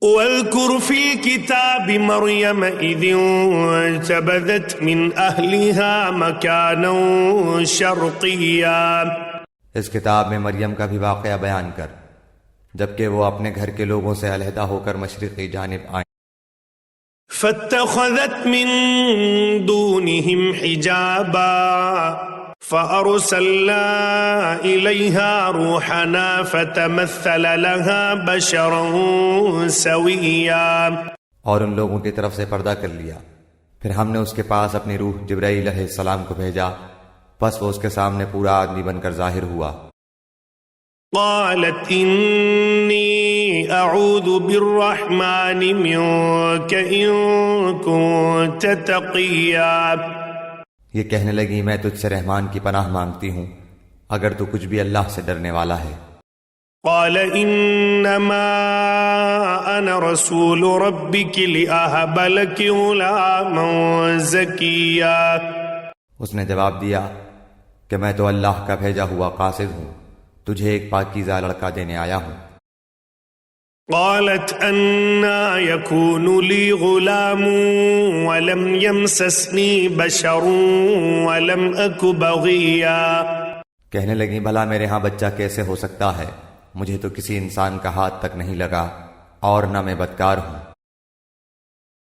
واذكر في الكتاب مريم إذ انتبذت من أهلها مكانا شرقيا، اس کتاب میں مریم کا بھی واقعہ بیان کر جبکہ وہ اپنے گھر کے لوگوں سے علیحدہ ہو کر مشرقی جانب آئیں۔ فاتخذت من دونهم حجابا فأرسلنا إليها روحنا فتمثل لها بشرا سويا، اور ان لوگوں کی طرف سے پردہ کر لیا، پھر ہم نے اس کے پاس اپنی روح جبرائیل علیہ السلام کو بھیجا، پس وہ اس کے سامنے پورا آدمی بن کر ظاہر ہوا۔ قالت إني أعوذ بالرحمن منك إن كنت تقيا، یہ کہنے لگی میں تجھ سے رحمان کی پناہ مانگتی ہوں اگر تو کچھ بھی اللہ سے ڈرنے والا ہے۔ قال انما انا رسول ربك لأهب لك غلاما زكيا، اس نے جواب دیا کہ میں تو اللہ کا بھیجا ہوا قاصد ہوں، تجھے ایک پاکیزہ لڑکا دینے آیا ہوں۔ قالت أنا يكون لي غلام ولم يمسسني بشر ولم أك بغيا، کہنے لگی بھلا میرے ہاں بچہ کیسے ہو سکتا ہے، مجھے تو کسی انسان کا ہاتھ تک نہیں لگا اور نہ میں بدکار ہوں۔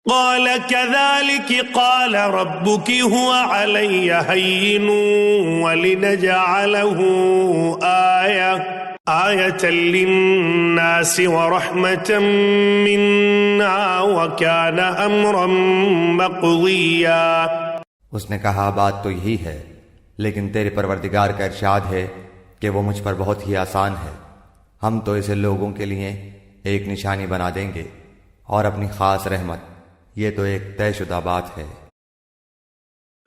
قال كذلك قال ربك هو علي هين ولنجعله آية للناس ورحمة منا وكان أمرا مقضيا، اس نے کہا بات تو یہی ہے لیکن تیرے پروردگار کا ارشاد ہے کہ وہ مجھ پر بہت ہی آسان ہے، ہم تو اسے لوگوں کے لیے ایک نشانی بنا دیں گے اور اپنی خاص رحمت، یہ تو ایک طے شدہ بات ہے۔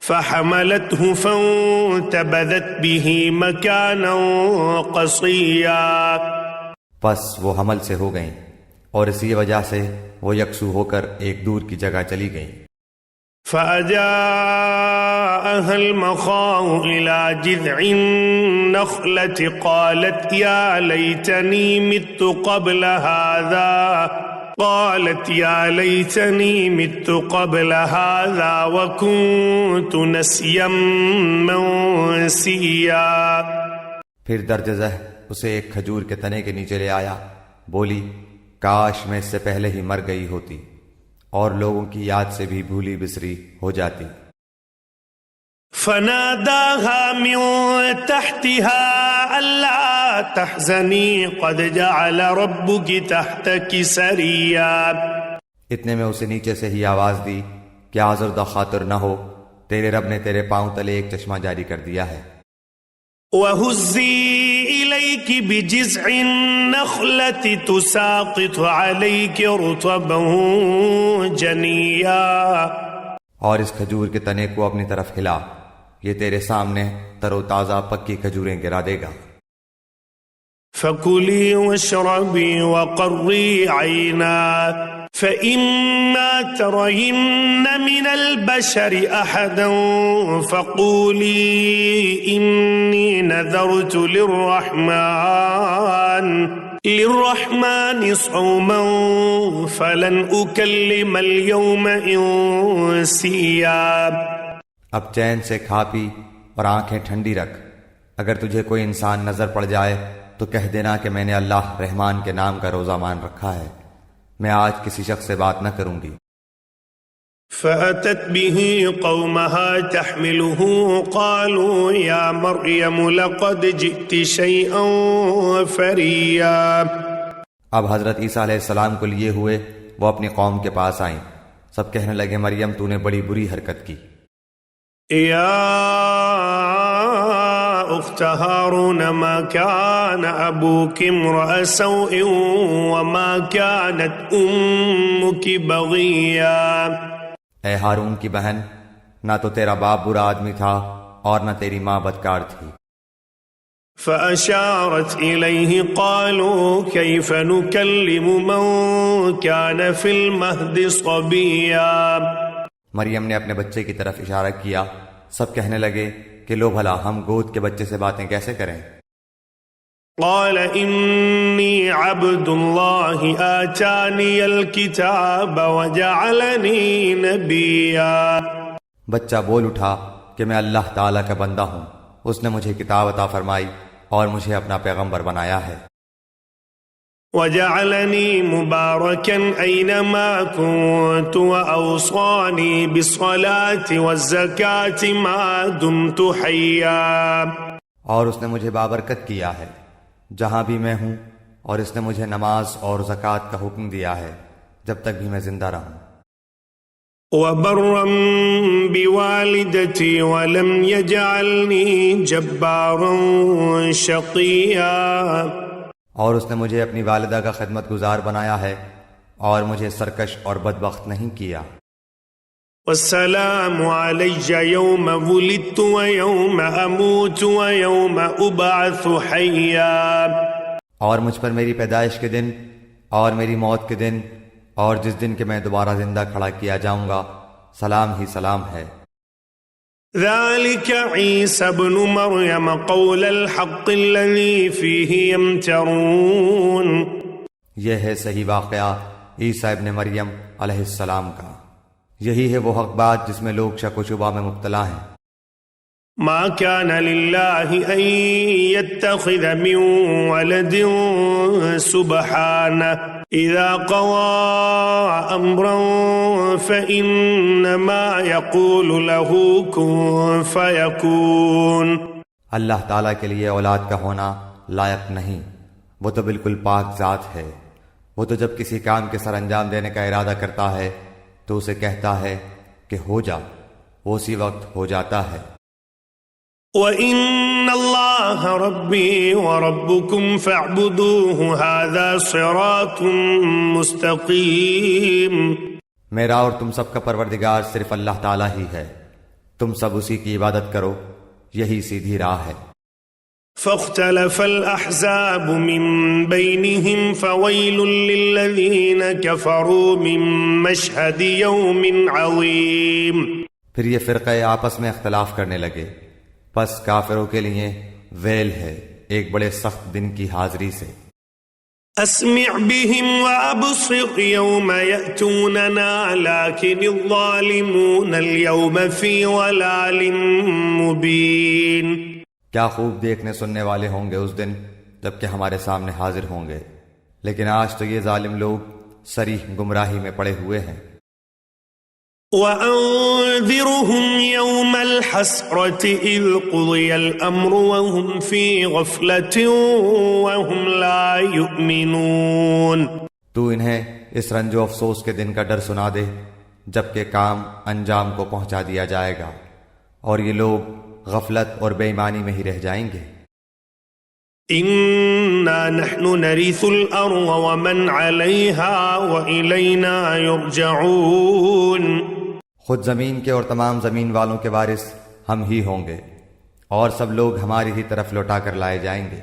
فحملته فانتبذت به مكانا قصيا، پس وہ حمل سے ہو گئیں اور اسی وجہ سے وہ یکسو ہو کر ایک دور کی جگہ چلی گئیں۔ فأجاءها المخاض إلى جذع النخلة قالت يا ليتني مت قبل هذا وكنت نسيا منسيا، پھر درج ذہ اسے ایک کھجور کے تنے کے نیچے لے آیا، بولی کاش میں اس سے پہلے ہی مر گئی ہوتی اور لوگوں کی یاد سے بھی بھولی بسری ہو جاتی۔ فناداها من تحتها ألا تحزني قد جعل ربك تحتك سريا، اتنے میں اسے نیچے سے ہی آواز دی کہ آزردہ خاطر نہ ہو، تیرے رب نے تیرے پاؤں تلے ایک چشمہ جاری کر دیا ہے۔ وَهُزِّي إِلَيْكِ بِجِذْعِ النَّخْلَةِ تُسَاقِطُ عَلَيْكِ رُطَبًا جَنِيًّا، اور اس کھجور کے تنے کو اپنی طرف ہلا، یہ تیرے سامنے تر و تازہ پکی کھجوریں گرا دے گا۔ فَكُلِي وَاشْرَبِي وَقَرِّي عَيْنًا فَإِمَّا تَرَيِنَّ مِنَ الْبَشَرِ أَحَدًا فَقُولِي إِنِّي نَذَرْتُ لِلرَّحْمَنِ صَوْمًا فَلَنْ أُكَلِّمَ الْيَوْمَ إِنسِيًّا، اب چین سے کھا پی اور آنکھیں ٹھنڈی رکھ، اگر تجھے کوئی انسان نظر پڑ جائے تو کہہ دینا کہ میں نے اللہ رحمان کے نام کا روزہ مان رکھا ہے، میں آج کسی شخص سے بات نہ کروں گی۔ فأتت به قومها تحمله قالوا يا مريم لقد جئت شيئا فريا، اب حضرت عیسیٰ علیہ السلام کو لیے ہوئے وہ اپنی قوم کے پاس آئیں، سب کہنے لگے مریم تو نے بڑی بری حرکت کی۔ يا أخت هارون ما كان أبوك امرأ سوء وما كانت أمك بغيا، اے ہارون کی بہن، نہ تو تیرا باپ برا آدمی تھا اور نہ تیری ماں بدکار تھی۔ فأشارت إليه قالوا كيف نكلم من كان في المهد صبيا، مریم نے اپنے بچے کی طرف اشارہ کیا، سب کہنے لگے کہ لو بھلا ہم گود کے بچے سے باتیں کیسے کریں۔ قال إني عبد الله آتاني الكتاب وجعلني نبيا. بچہ بول اٹھا کہ میں اللہ تعالیٰ کا بندہ ہوں، اس نے مجھے کتاب عطا فرمائی اور مجھے اپنا پیغمبر بنایا ہے. وجعلني مباركا أينما كنت وأوصاني بالصلاة والزكاة ما دمت حيا. اور اس نے مجھے بابرکت کیا ہے جہاں بھی میں ہوں، اور اس نے مجھے نماز اور زکوٰۃ کا حکم دیا ہے جب تک بھی میں زندہ رہوں. وبرا بوالدتي ولم يجعلني جبارا شقيا. اور اس نے مجھے اپنی والدہ کا خدمت گزار بنایا ہے اور مجھے سرکش اور بدبخت نہیں کیا. والسلام علي يوم ولدت ويوم أموت ويوم أبعث حيا. اور مجھ پر میری پیدائش کے دن اور میری موت کے دن اور جس دن کہ میں دوبارہ زندہ کھڑا کیا جاؤں گا سلام ہی سلام ہے. ذلك عيسى ابن مريم قول الحق الذي فيه يمترون. یہ ہے صحیح واقعہ عیسیٰ ابن مریم علیہ السلام کا، یہی ہے وہ حق بات جس میں لوگ شک و شبہ میں مبتلا ہیں. ما كان لله أن يتخذ من ولد سبحانه إذا قضى أمرا فإنما يقول له كن فيكون. اللہ تعالیٰ کے لیے اولاد کا ہونا لائق نہیں، وہ تو بالکل پاک ذات ہے. وہ تو جب کسی کام کے سر انجام دینے کا ارادہ کرتا ہے تو اسے کہتا ہے کہ ہو جا، وہ اسی وقت ہو جاتا ہے. وَإِنَّ اللَّهَ رَبِّي وَرَبُّكُمْ فَاعْبُدُوهُ هَذَا صِرَاطٌ مُسْتَقِيمٌ. میرا اور تم سب کا پروردگار صرف اللہ تعالیٰ ہی ہے، تم سب اسی کی عبادت کرو، یہی سیدھی راہ ہے. فاختلف الأحزاب من بينهم فويل للذين كفروا من مشهد يوم عظيم. پھر یہ فرقے آپس میں اختلاف کرنے لگے، پس کافروں کے لیے ویل ہے ایک بڑے سخت دن کی حاضری سے. اسمع بهم وابصر يوم يأتوننا لكن الظالمون اليوم في ضلال مبين. کیا خوب دیکھنے سننے والے ہوں گے اس دن جبکہ ہمارے سامنے حاضر ہوں گے، لیکن آج تو یہ ظالم لوگ صریح گمراہی میں پڑے ہوئے ہیں. وَأَنذِرْهُمْ يَوْمَ الْحَسْرَةِ إِذْ قُضِيَ الْأَمْرُ وَهُمْ فِي غَفْلَةٍ وَهُمْ لَا يُؤْمِنُونَ. تو انہیں اس رنج و افسوس کے دن کا ڈر سنا دے جبکہ کام انجام کو پہنچا دیا جائے گا اور یہ لوگ غفلت اور بے ایمانی میں ہی رہ جائیں گے. إِنَّا نَحْنُ نَرِثُ الْأَرْضَ وَمَنْ عَلَيْهَا وَإِلَيْنَا يُرْجَعُونَ. خود زمین کے اور تمام زمین والوں کے وارث ہم ہی ہوں گے اور سب لوگ ہماری ہی طرف لوٹا کر لائے جائیں گے.